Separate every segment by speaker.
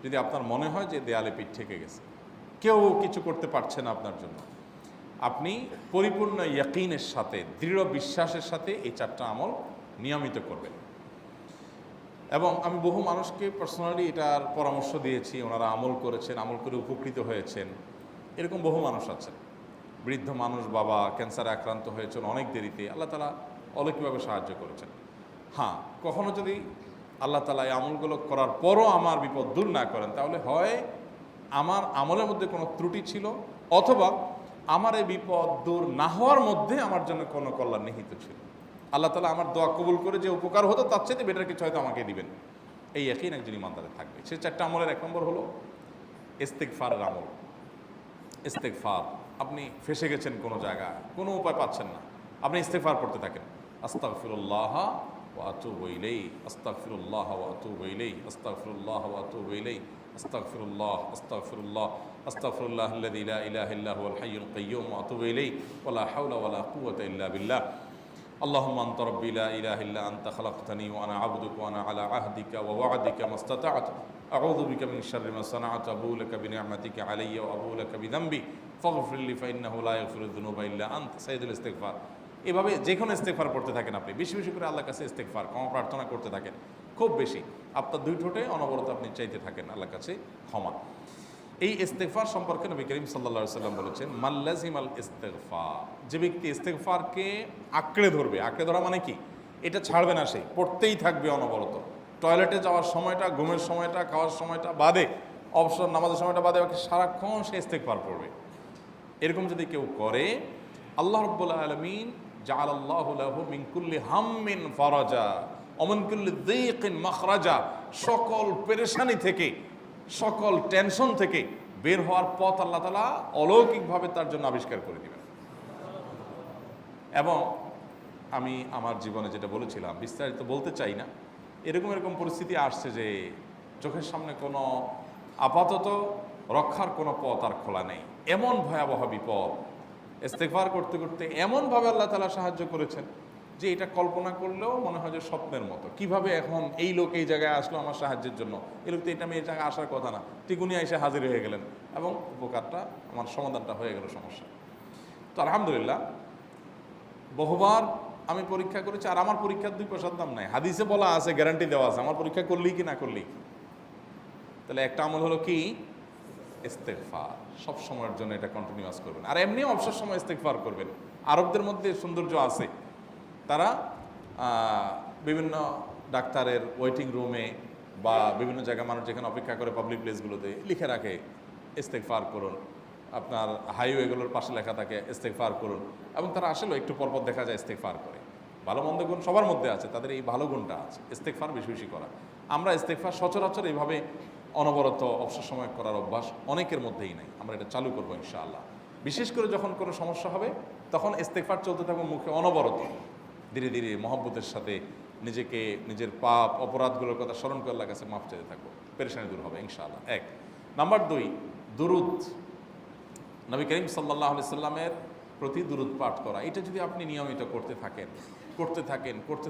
Speaker 1: যদি আপনার মনে হয় যে দেয়ালে পিঠ ঠেকে গেছে, কেউ কিছু করতে পারছে না আপনার জন্য, আপনি পরিপূর্ণ ইয়াকিনের সাথে, দৃঢ় বিশ্বাসের সাথে এই 4টা আমল নিয়মিত করবেন। এবং আমি বহু মানুষকে পার্সোনালি এটার পরামর্শ দিয়েছি, ওনারা আমল করেছেন, আমল করে উপকৃত হয়েছেন। এরকম বহু মানুষ আছেন, বৃদ্ধ মানুষ, বাবা ক্যান্সারে আক্রান্ত হয়েছেন অনেক দেরিতে, আল্লাহ তাআলা অলৌকিকভাবে সাহায্য করেছেন। হ্যাঁ, কখনো যদি আল্লাহ তাআলা এই আমলগুলো করার পরও আমার বিপদ দূর না করেন, তাহলে হয় আমার আমলের মধ্যে কোনো ত্রুটি ছিল, অথবা আমার এই বিপদ দূর না হওয়ার মধ্যে আমার জন্য কোনো কল্যাণ নিহিত ছিল। আল্লাহ তাআলা আমার দোয়া কবুল করে যে উপকার হতো তার চাইতে বেটার কিছু হয়তো আমাকে দিবেন, এই ইয়াকিন একজন ইমানদারের থাকবে। সে 4টা আমলের 1 নম্বর হলো ইস্তেগফারের আমল। ইস্তেগফার, আপনি ফেসে গেছেন কোনো জায়গায়, কোনো উপায় পাচ্ছেন না, আপনি ইস্তেগফার করতে থাকেন। আস্তাগফিরুল্লাহ ওয়া আতুবু ইলাইহি, আস্তাগফিরুল্লাহ ওয়া আতুবু ইলাইহি, আস্তাগফিরুল্লাহ ওয়া আতুবু ইলাইহি, আস্তাগফিরুল্লাহ, আস্তাগফিরুল্লাহ, আস্তাগফিরুল্লাহাল্লাযী লা ইলাহা ইল্লা হুয়াল হাইয়ুল কাইয়্যুম ওয়া আতুবু ইলাইহি ওয়া লা হাওলা ওয়া লা কুওয়াতা ইল্লা বিল্লাহ। اللهم أنت ربي لا إله إلا أنت خلقتني وأنا عبدك وأنا على عهدك ووعدك ما استطعت أعوذ بك من شر ما صنعت أبوء لك بنعمتك علي وأبوء لك بذنبي فاغفر لي فإنه لا يغفر الذنوب إلا أنت سيد الاستغفار। এভাবে যে কোনো ইস্তেগফার পড়তে থাকেন, আপনি বেশি বেশি করে আল্লাহর কাছে ইস্তেগফার, ক্ষমা প্রার্থনা করতে থাকেন, খুব বেশি। আপনার 2 ঠোঁটে অনবরত আপনি চাইতে থাকেন আল্লাহর কাছে ক্ষমা। এই ইস্তেগফার সম্পর্কে নবী করিম সাল্লাল্লাহু আলাইহি ওয়াসাল্লাম বলেছেন, মাল্লাজিমাল ইস্তেগফার, যে ব্যক্তি ইস্তেগফারকে আঁকড়ে ধরবে, আঁকড়ে ধরা মানে কি, এটা ছাড়বে না, সে পড়তেই থাকবে অনবরত। টয়লেটে যাওয়ার সময়টা, ঘুমের সময়টা, খাওয়ার সময়টা বাদে, অবসর নামাজের সময়টা বাদে, বাকি সারাক্ষণ সে ইস্তেগফার পড়বে। এরকম যদি কেউ করে, আল্লাহ রাব্বুল আলামিন জাআলাল্লাহু লাহু মিন কুল্লি হাম্মিন ফারাজা ওয়া মিন কুল্লি যায়কিন মাখরাজা, সকল পেরেশানি থেকে, সকল টেনশন থেকে বের হওয়ার পথ আল্লাহ তাআলা অলৌকিকভাবে তার জন্য আবিষ্কার করে দিবেন। এবং আমি আমার জীবনে যেটা বলেছিলাম, বিস্তারিত বলতে চাই না, এরকম পরিস্থিতি আসছে যে চোখের সামনে কোনো আপাতত রক্ষার কোনো পথ আর খোলা নেই, এমন ভয়াবহ বিপদ। ইস্তেগফার করতে করতে এমনভাবে আল্লাহ তাআলা সাহায্য করেছেন যে এটা কল্পনা করলেও মনে হয় যে স্বপ্নের মতো। কিভাবে এখন এই লোক এই জায়গায় আসলো আমার সাহায্যের জন্য, এই লোক তো এটা আমি এই জায়গায় আসার কথা না, টিকুনি এসে হাজির হয়ে গেলেন এবং উপকারটা, আমার সমাধানটা হয়ে গেল সমস্যা। তো আলহামদুলিল্লাহ, বহুবার আমি পরীক্ষা করেছি, আর আমার পরীক্ষার 2 পয়সার দাম নাই। হাদিসে বলা আছে, গ্যারান্টি দেওয়া আছে, আমার পরীক্ষা করলেই কি না করলেই। তাহলে একটা আমল হলো কি, ইস্তেগফার। সব সময়ের জন্য এটা কন্টিনিউয়াস করবেন, আর এমনিও অবসর সময় ইস্তেগফার করবেন। আরবদের মধ্যে সৌন্দর্য আছে, তারা বিভিন্ন ডাক্তারের ওয়েটিং রুমে বা বিভিন্ন জায়গায় মানুষ যেখানে অপেক্ষা করে পাবলিক প্লেসগুলোতে লিখে রাখে ইস্তেগফার করুন, আপনার হাইওয়েগুলোর পাশে লেখা থাকে ইস্তেগফার করুন, এবং তারা আসলে একটু পরপর দেখা যায় ইস্তেগফার করে। ভালো মন্দ গুণ সবার মধ্যে আছে, তাদের এই ভালো গুণটা আছে, ইস্তেগফার বেশি বেশি করা। আমরা ইস্তেগফার সচরাচর এইভাবে অনবরত অবসর সময় করার অভ্যাস অনেকের মধ্যেই নাই। আমরা এটা চালু করবো ইনশাআল্লাহ। বিশেষ করে যখন কোনো সমস্যা হবে, তখন ইস্তেগফার চলতে থাকবে মুখে অনবরত, ধীরে ধীরে মহব্বতের সাথে নিজেকে, নিজের পাপ অপরাধগুলোর কথা স্মরণ করে আল্লাহর কাছে মাফ চাইতে থাকবো, পেরেশানি দূর হবে ইনশাআল্লাহ। 1 নাম্বার 2, দুরুদ, নবী করিম সাল্লাল্লাহু আলাইহি সাল্লামের প্রতি দুরুদ পাঠ করা। এটা যদি আপনি নিয়মিত করতে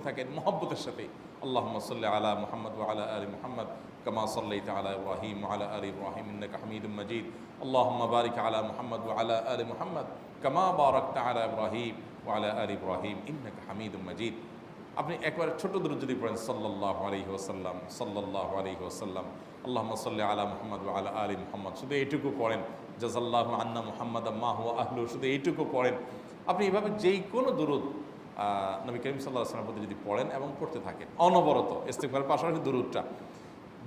Speaker 1: থাকেন মহব্বতের সাথে, আল্লাহুম্মা সাল্লি আলা মুহাম্মদ ওয়া আলা আলি মুহাম্মদ কামা সাল্লাইতা আলা ইব্রাহিম ওয়া আলা আলি ইব্রাহিম ইন্নাকা হামিদুম মাজিদ, আল্লাহুম্মা বারিক আলা মুহাম্মদ ওয়া আলা আলি মুহাম্মদ কামা বারাকতা আলা ইব্রাহিম ওয়া আলা আলি ইব্রাহিম ইন্নাকা হামিদুম মাজিদ। আপনি একবার ছোট দুরূদ যদি পড়েন, সাল্লাল্লাহু আলাইহি ওয়াসাল্লাম, সাল্লাল্লাহু আলাইহি ওয়াসাল্লাম, আল্লাহুম্মা সাল্লি আলা মুহাম্মদ ওয়া আলা আলি মুহাম্মদ, শুধু এইটুকু পড়েন। জাযাল্লাহু আন্না মুহাম্মাদাম মা হুয়া আহলু, শুধু এইটুকু পড়েন। আপনি এভাবে যেই কোনো দুরূদ নবী করিম সাল্লাল্লাহু আলাইহি ওয়াসাল্লামের প্রতি যদি পড়েন এবং পড়তে থাকেন অনবরত, ইস্তেগফারের পাশাপাশি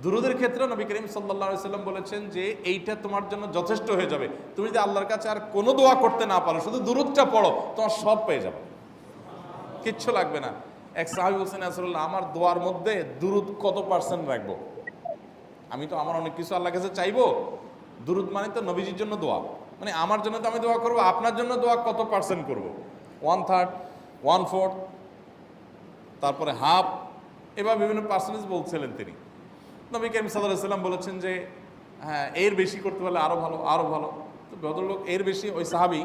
Speaker 1: দুরূদের ক্ষেত্রে নবী করিম সাল্লাল্লাহু আলাইহি ওয়াসাল্লাম বলেছেন যে এইটা তোমার জন্য যথেষ্ট হয়ে যাবে। তুমি যদি আল্লাহর কাছে আর কোনো দোয়া করতে না পারো, শুধু দুরূদটা পড়ো, তোমার সব পেয়ে যাবে, কিচ্ছু লাগবে না। এক সাহাবী বলছেন, রাসূলুল্লাহ, আমার দোয়ার মধ্যে দুরূদ কত পার্সেন্ট রাখবো? আমি তো আমার অনেক কিছু আল্লাহর কাছে চাইবো, দুরূদ মানে তো নবীজির জন্য দোয়া, মানে আমার জন্য তো আমি দোয়া করবো, আপনার জন্য দোয়া কত পার্সেন্ট করবো? 1/3, 1/4, তারপরে হাফ, এবার বিভিন্ন পার্সেন্টেজ বলছিলেন তিনি। নবী করিম সাল্লাল্লাহু আলাইহি ওয়াসাল্লাম বলেছেন যে হ্যাঁ, এর বেশি করতে পারলে আরো ভালো, আরো ভালো। তো ভদ্রলোক এর বেশি, ওই সাহাবী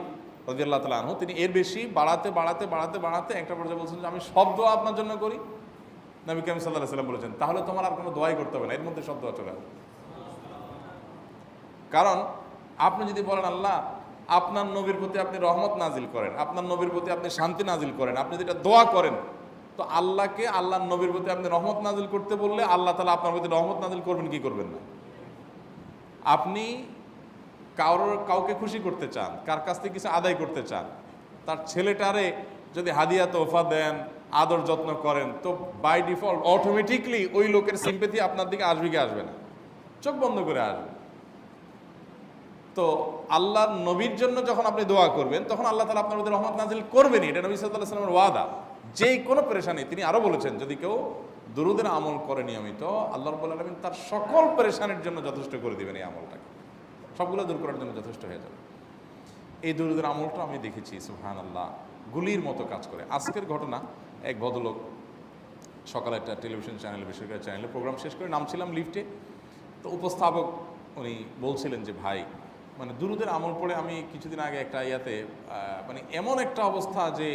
Speaker 1: রাদিয়াল্লাহু তাআলা আনহু, তিনি এর বেশি বাড়াতে একটা পর্যায়ে বলছেন যে আমি সব দোয়া আপনার জন্য করি। নবী করিম সাল্লাল্লাহু আলাইহি ওয়াসাল্লাম বলেছেন, তাহলে তোমার আর কোনো দোয়াই করতে হবে না, এর মধ্যে সব দোয়া চলে আসবে। কারণ আপনি যদি বলেন আল্লাহ আপনার নবীর প্রতি আপনি রহমত নাজিল করেন, আপনার নবীর প্রতি আপনি শান্তি নাজিল করেন, আপনি যেটা দোয়া করেন, তো আল্লাহকে আল্লাহর নবীর প্রতি আপনি রহমত নাজিল করতে বললে আল্লাহ তাআলা আপনার প্রতি রহমত নাজিল করবেন কি করবেন না? আপনি কাউকে খুশি করতে চান, কার কাছ থেকে কিছু আদায় করতে চান, তার ছেলেটারে যদি হাদিয়া তোহফা দেন, আদর যত্ন করেন, তো বাই ডিফল্ট অটোমেটিকলি ওই লোকের সিম্পেথি আপনার দিকে আসবে কি আসবে না? চোখ বন্ধ করে আসবে। তো আল্লাহর নবীর জন্য যখন আপনি দোয়া করবেন তখন আল্লাহ তাআলা আপনার মধ্যে রহমত নাজিল করবেনই, এটা নবী সাল্লাল্লাহু আলাইহি ওয়াসাল্লামের ওয়াদা। যেই কোনো পেরেশানি, তিনি আরো বলেছেন যদি কেউ দুরূদের আমল করে নিয়মিত, আল্লাহ রাব্বুল আলামিন তার সকল পেরেশানির জন্য যথেষ্ট করে দিবেন। এই আমলটাকে সবগুলো দূর করার জন্য যথেষ্ট হয়ে যাবে। এই দুরূদের আমলটা আমি দেখেছি সুবহানাল্লাহ গুলির মতো কাজ করে। আজকের ঘটনা, এক ভদ্রলোক সকালে একটা টেলিভিশন চ্যানেলে, বেসরকারি চ্যানেলে প্রোগ্রাম শেষ করে নামছিলাম লিফটে, তো উপস্থাপক উনি বলছিলেন যে ভাই মানে দুরূদের আমল পড়ে আমি কিছুদিন আগে একটা ইয়াতে মানে এমন একটা অবস্থা যে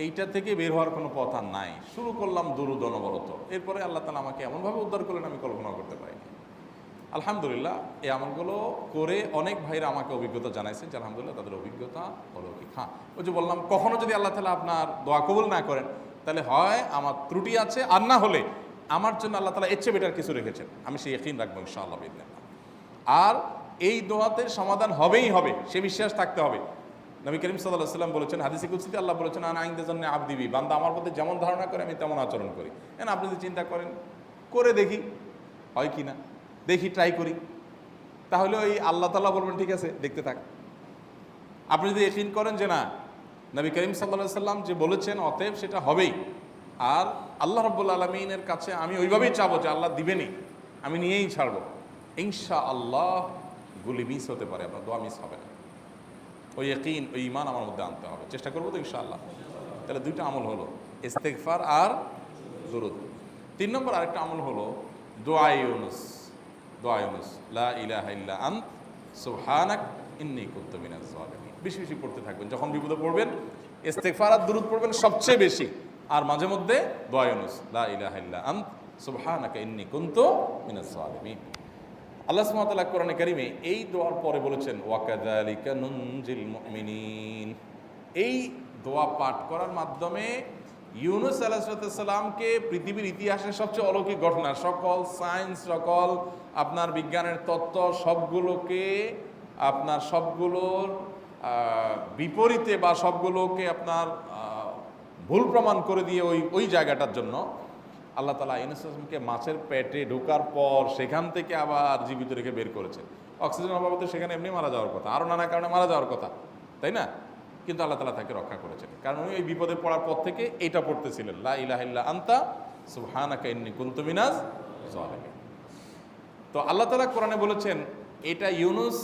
Speaker 1: এইটা থেকে বের হওয়ার কোনো পথ আর নাই, শুরু করলাম দুরূদ অনবরত, এরপরে আল্লাহ তাআলা আমাকে এমনভাবে উদ্ধার করলেন আমি কল্পনা করতে পারিনি। আলহামদুলিল্লাহ এই আমলগুলো করে অনেক ভাইরা আমাকে অভিজ্ঞতা জানাইছেন যে আলহামদুলিল্লাহ তাদের অভিজ্ঞতা অলৌকিক। হ্যাঁ, ওই যে বললাম কখনো যদি আল্লাহ তাআলা আপনার দোয়া কবুল না করেন তাহলে হয় আমার ত্রুটি আছে, আর না হলে আমার জন্য আল্লাহ তাআলা এর চেয়ে বেটার কিছু রেখেছেন, আমি সেই ইয়াকিন রাখবো ইনশাআল্লাহ বিইذنিল্লাহ। আর এই দোয়াতে সমাধান হবেই হবে, সে বিশ্বাস থাকতে হবে। নবী করিম সাল্লাল্লাহু আলাইহি ওয়াসাল্লাম বলেছেন, হাদিসে কুদসিতে আল্লাহ বলেছেন আনা ইনদা যান্নি আবদি বি, বান্দা আমার প্রতি যেমন ধারণা করে আমি তেমন আচরণ করি। এখন আপনি যদি চিন্তা করেন করে দেখি হয় কি না, দেখি ট্রাই করি, তাহলে ওই আল্লাহ তাআলা বলবেন ঠিক আছে দেখতে থাক। আপনি যদি ইয়াকিন করেন যে না নবী করিম সাল্লাল্লাহু আলাইহি ওয়াসাল্লাম যে বলেছেন অতএব সেটা হবেই, আর আল্লাহ রাব্বুল আলামিনের কাছে আমি ওইভাবেই চাবো যে আল্লাহ দিবেনই, আমি নিয়েই ছাড়বো, ইনশাআল্লাহ গুলি মিস হতে পারে, আপনার দোয়া মিস হবে না। ওই ইয়াকিন, ওই ঈমান আমার মধ্যে আনতে হবে, চেষ্টা করবো তো ইনশাআল্লাহ। তাহলে দুইটা আমল হলো, ইস্তেগফার আর দুরূদ। 3 নম্বর আরেকটা আমল হলো দোয়া ইউনুস। দোয়া ইউনুস, লা ইলাহা ইল্লা আন্ত সুবহানাক ইন্নী কুনতু মিনাজ জালিমিন। বেশি বেশি পড়তে থাকবেন, যখন বিপদে পড়বেন ইস্তেগফার আর দুরূদ পড়বেন সবচেয়ে বেশি, আর মাঝে মধ্যে দোয়া ইউনুস, লা ইলাহা ইল্লা আন্ত সুবহানাকা ইন্নী কুনতু মিনাজ জালিমিন। আল্লাহ সুবহানাহু ওয়া তাআলা কোরআনে কারিমে এই দোয়ার পরে বলেছেন ওয়াকাযালিকা নুনজিল মুমিনিন। এই দোয়া পাঠ করার মাধ্যমে ইউনুস আলাইহিস সালামকে পৃথিবীর ইতিহাসের সবচেয়ে অলৌকিক ঘটনা, সকল সায়েন্স, সকল আপনার বিজ্ঞানের তত্ত্ব সবগুলোকে আপনার সবগুলোর বিপরীতে বা সবগুলোকে আপনার ভুল প্রমাণ করে দিয়ে ওই জায়গাটার জন্য আল্লাহ তাআলা ইউনুস আলাইহিসকে মাছের পেটে ঢোকার পর সেখান থেকে আবার জীবিত রেখে বের করেছেন। অক্সিজেন অভাবে সেখানে এমনি মারা যাওয়ার কথা, আরও নানা কারণে মারা যাওয়ার কথা, তাই না? কিন্তু আল্লাহ তাআলা তাকে রক্ষা করেছেন, কারণ উনি এই বিপদে পড়ার পর থেকে এইটা পড়তেছিলেন, লা ইলাহা ইল্লা আনতা সুবহানাকা ইন্নী কুনতু মিনাজ জালিমিন। তো আল্লাহ তাআলা কোরআনে বলেছেন এটা ইউনুস,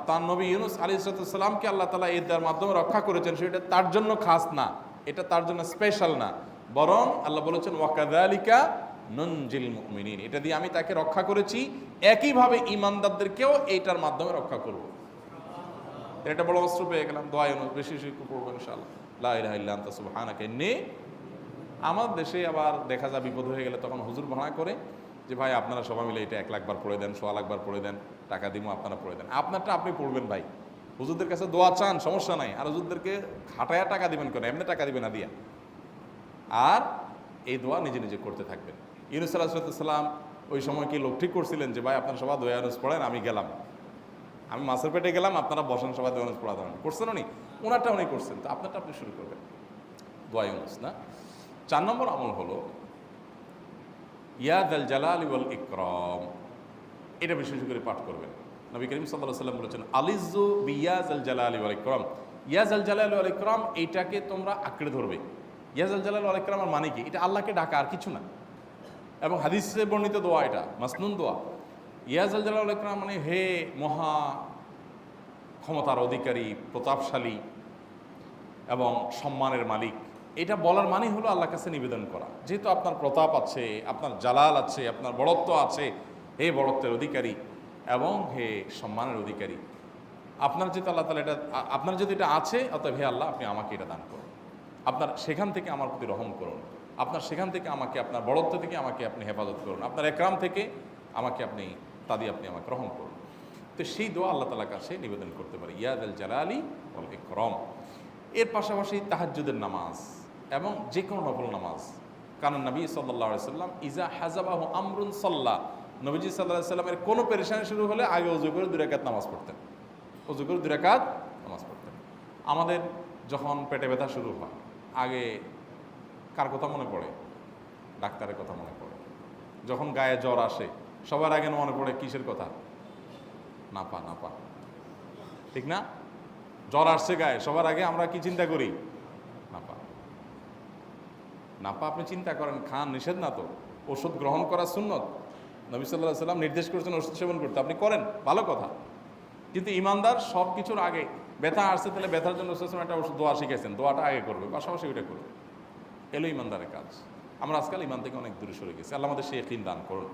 Speaker 1: তার নবী ইউনুস আলাইহিস সালামকে আল্লাহ তাআলা এর মাধ্যমে রক্ষা করেছেন, সেটা তার জন্য খাস না, এটা তার জন্য স্পেশাল না, বরং আল্লাহ বলেছেন ওয়াকাযালিকা নুনজিল মুমিনিন, এটা দিয়ে আমি তাকে রক্ষা করেছি, একইভাবে ঈমানদারদেরকেও এইটার মাধ্যমে রক্ষা করব। এটা বড় অস্ত্র পেয়ে গেলাম। দোয়া ইউনুস বেশি বেশি পড়বো ইনশাআল্লাহ, লা ইলাহা ইল্লা আনতা সুবহানাকা ইন্নী। আমার দেশে আবার দেখা যায় বিপদ হয়ে গেলে তখন হুজুর ভাড়া করে যে ভাই আপনারা সবাই মিলে এটা 1 লাখ বার পড়ে দেন, 1.25 লাখ বার পড়ে দেন, টাকা দিব আপনারা পড়ে দেন। আপনারটা আপনি পড়বেন ভাই, হুজুরদের কাছে দোয়া চান সমস্যা নাই, আর হুজুরদেরকে খাটায়া টাকা দিবেন কেন, এমনি টাকা দিবেন না দিয়া। আর এই দোয়া নিজে নিজে করতে থাকবেন। ইউনুস আলাইহিস সালাম ওই সময় কি লোক ঠিক করছিলেন যে ভাই আপনারা সবাই দোয়া ইউনুস পড়েন, আমি গেলাম, আমি মাছের পেটে গেলাম, আপনারা বসেন সবাই দোয়া ইউনুস পড়া দেন, করছেন উনি? ওনারটা উনি করছেন, তো আপনারটা আপনি শুরু করবেন দোয়া ইউনুস না। 4 নম্বর আমল হলো ইয়া যাল জালালি ওয়াল ইকরাম, এটা বিশেষ করে পাঠ করবেন। নবী করিম সাল্লাল্লাহু আলাইহি ওয়াসাল্লাম বলেছেন আলিজু বিয়া যাল জালালি ওয়াল ইকরাম, ইয়া যাল জালালি ওয়াল ইকরাম, এইটাকে তোমরা আঁকড়ে ধরবে। ইয়া যাল জালালি ওয়াল ইকরামের মানে কি? এটা আল্লাহকে ডাকা, আর কিছু না, এবং হাদিসে বর্ণিত দোয়া, এটা মাসনুন দোয়া। ইয়া যাল জালালি ওয়াল ইকরাম মানে হে মহা ক্ষমতার অধিকারী, প্রতাপশালী এবং সম্মানের মালিক, এটা বলার মানে হলো আল্লাহর কাছে নিবেদন করা, যেহেতু আপনার প্রতাপ আছে, আপনার জালাল আছে, আপনার বড়ত্ব আছে, হে বড়ত্বের অধিকারী এবং হে সম্মানের অধিকারী, আপনার যেহেতু আল্লাহ তাআলা এটা, আপনার যদি এটা আছে, অতএব হে আল্লাহ আপনি আমাকে এটা দান করুন, আপনার সেখান থেকে আমার প্রতি রহম করুন, আপনার সেখান থেকে আমাকে, আপনার বড়ত্ব থেকে আমাকে আপনি হেফাজত করুন, আপনার একরাম থেকে আমাকে আপনি, তা দিয়ে আপনি আমাকে রহম করুন। তো সেই দোয়া আল্লাহ তাআলার কাছে নিবেদন করতে পারি, ইয়া যাল জালালি ওয়াল ইকরাম। এর পাশাপাশি তাহাজ্জুদের নামাজ এবং যে কোনো নফল নামাজ, কারণ নবী সাল্লাল্লাহু আলাইহি সাল্লাম ইজা হাজাবাহু আমরুন সাল্লাহ, নবীজি সাল্লাল্লাহু আলাইহি সাল্লামের কোনো পেরেশানি শুরু হলে আগে ওযু করে 2 রাকাত নামাজ পড়তেন, ওযু করে 2 রাকাত নামাজ পড়তেন। আমাদের যখন পেটে ব্যথা শুরু হয় আগে কার কথা মনে পড়ে? ডাক্তারের কথা মনে পড়ে। যখন গায়ে জ্বর আসে সবার আগে মনে পড়ে কিসের কথা? নাপা, নাপা, ঠিক না? জ্বর আসছে গায়ে, সবার আগে আমরা কি চিন্তা করি? নাপা। নাপা আপনি চিন্তা করেন, খান, নিষেধ না তো, ওষুধ গ্রহণ করা সুন্নত, নবী সাল্লাল্লাহু আলাইহি সাল্লাম নির্দেশ করেছেন ওষুধ সেবন করতে, আপনি করেন, ভালো কথা। কিন্তু ইমানদার সব কিছুর আগে ব্যথা আসছে, তাহলে ব্যথার জন্য একটা ওষুধ দোয়া শিখেছেন, দোয়াটা আগে করবে, পাশাপাশি ওইটা করবে। এলো ইমানদারের কাজ। আমরা আজকাল ইমান থেকে অনেক দূরে সরে গেছি। আল্লাহ আমাদের সেই ইয়াকিন দান করুন।